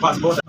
बस बहुत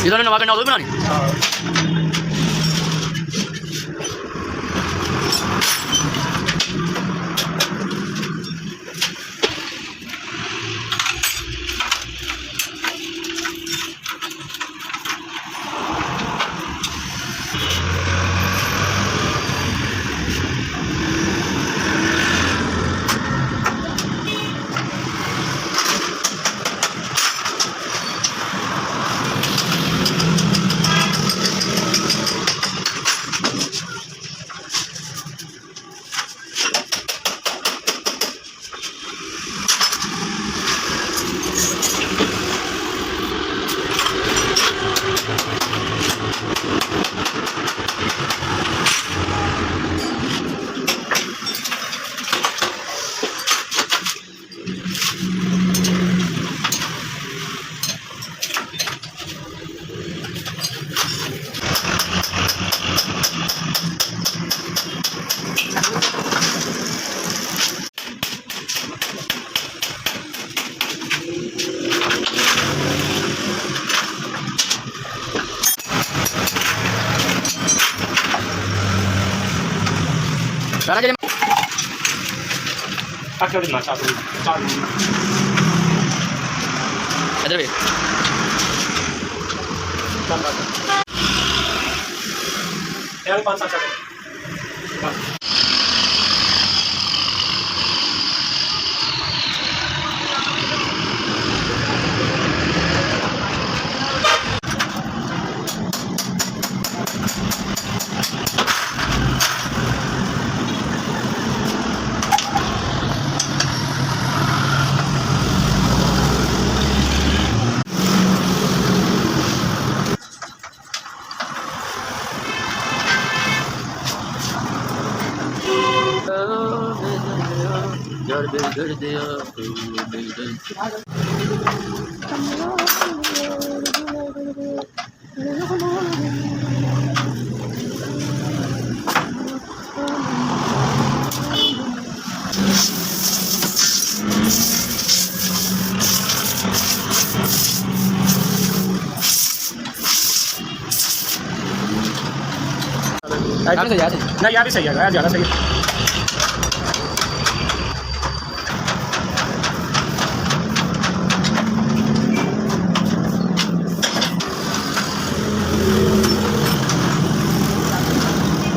Ilan na nawagan ako doon ni? Sana jadi Actually, mas satu. ada lebih. Yang pasang satu. कर दिया side में से यार नहीं यार भी सही है यार, ज़्यादा सही है।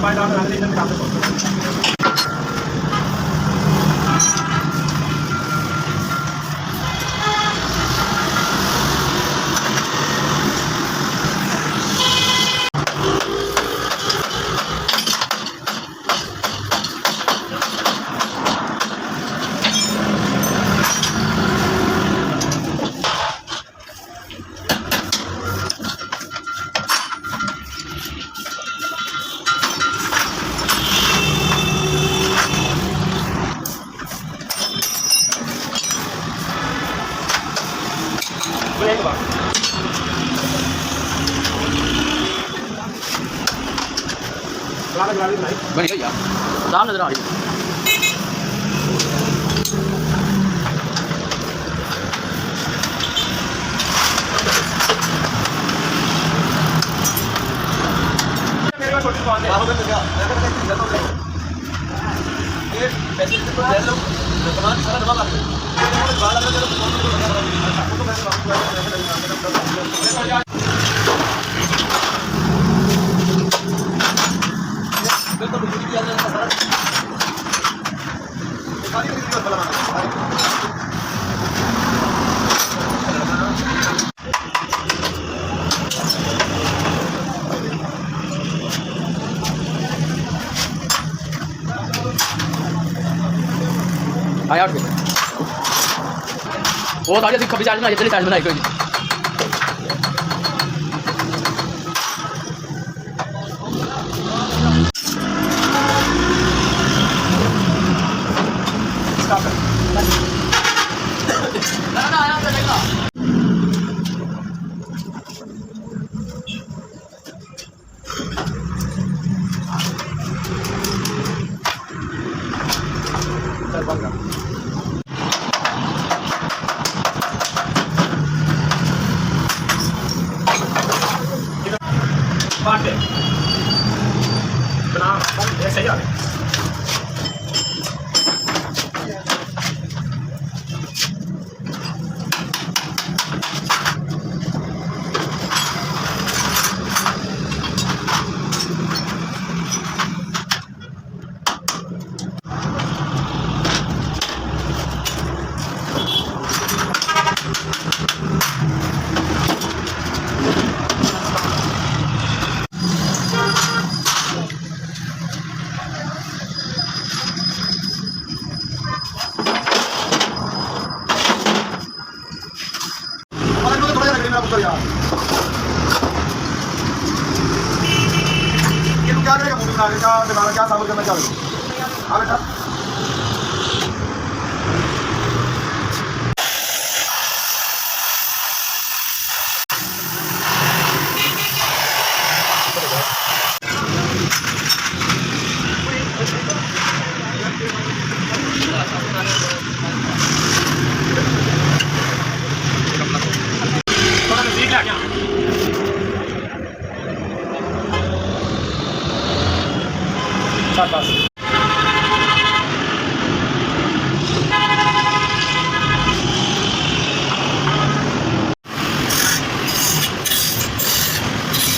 बाय दाम लगा देते हैं काम पे। एक बार बनाई बन गई यार साफ नजर आ रही है मेरे पास छोटी दुकान है। ये पैसे तो ले लो, दुकान सारा जमा कर दो। बाल लगा दो, फोटो पैसे वापस आया उठ के वो सारी कभी चार्ज बनाई चलिए चार्ज बनाई कोई नहीं बांट दे बना ये सही आ गया। क्या करेगा मूवी बनाने का, दिमाग क्या साबित करना चाह रहे हाँ बेटा थोड़ा नजदीक ला गया बस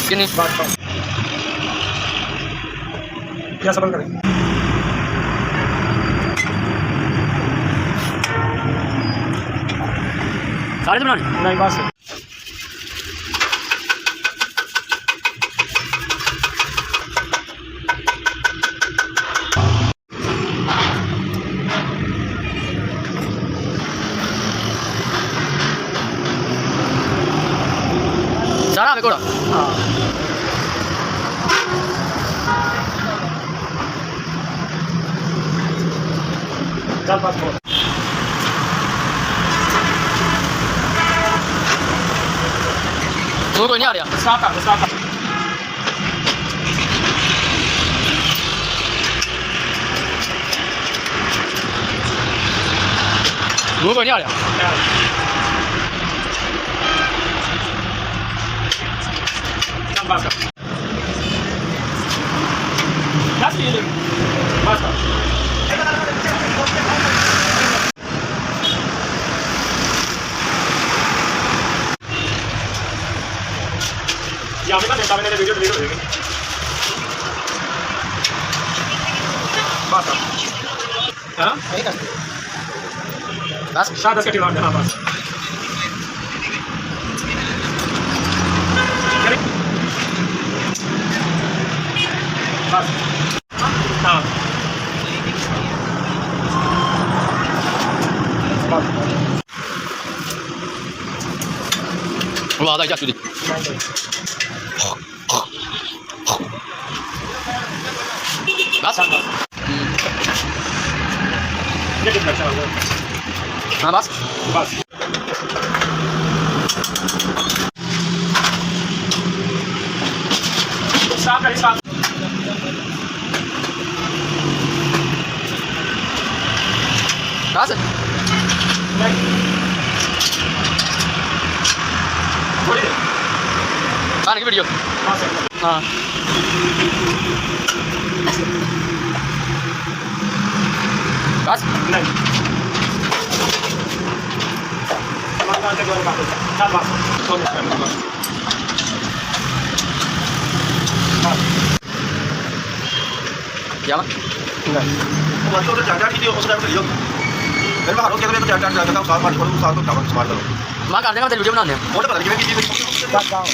कितनी बस बस क्या सफल करें सारे तो बनाने नहीं बस सारा आवे घोड़ा हाँ चल बस बोल तू कोई नहीं आ रहा स्टार्ट कर तू कोई नहीं आ रहा चल बस ਜਾਵੇ ਨਾ ਦੇਤਾ ਮੈਨੇ ਵੀਡੀਓ ਡਿਲੀਟ ਹੋ ਜਾਏਗੀ ਬਸ ਹਾਂ बस शायद 10 कटी लाउंड हाँ बस बस हाँ वाह दा चाचू दी बस ये कितना अच्छा होगा हाँ बस बस स्टॉप करिए स्टॉप बस थोड़ी देर खाने की वीडियो हाँ सर हाँ बस नहीं समाधान के द्वारा बात चल बस तो बस क्या बात वो तो जाटा की उस टाइम लियो फिर बाहर होके तो जाटा जाता हूं साल बाद को साल को काम स्मार्ट करो मैं कर देगा तेरी वीडियो बनाने वो तो पता नहीं किसी चीज बात गाओ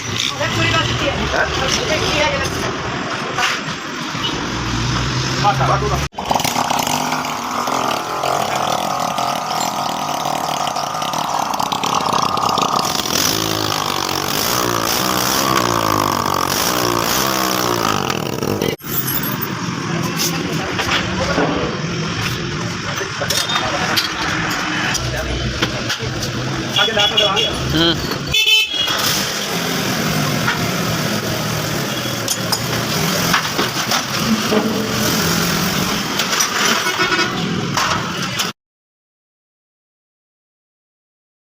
है बात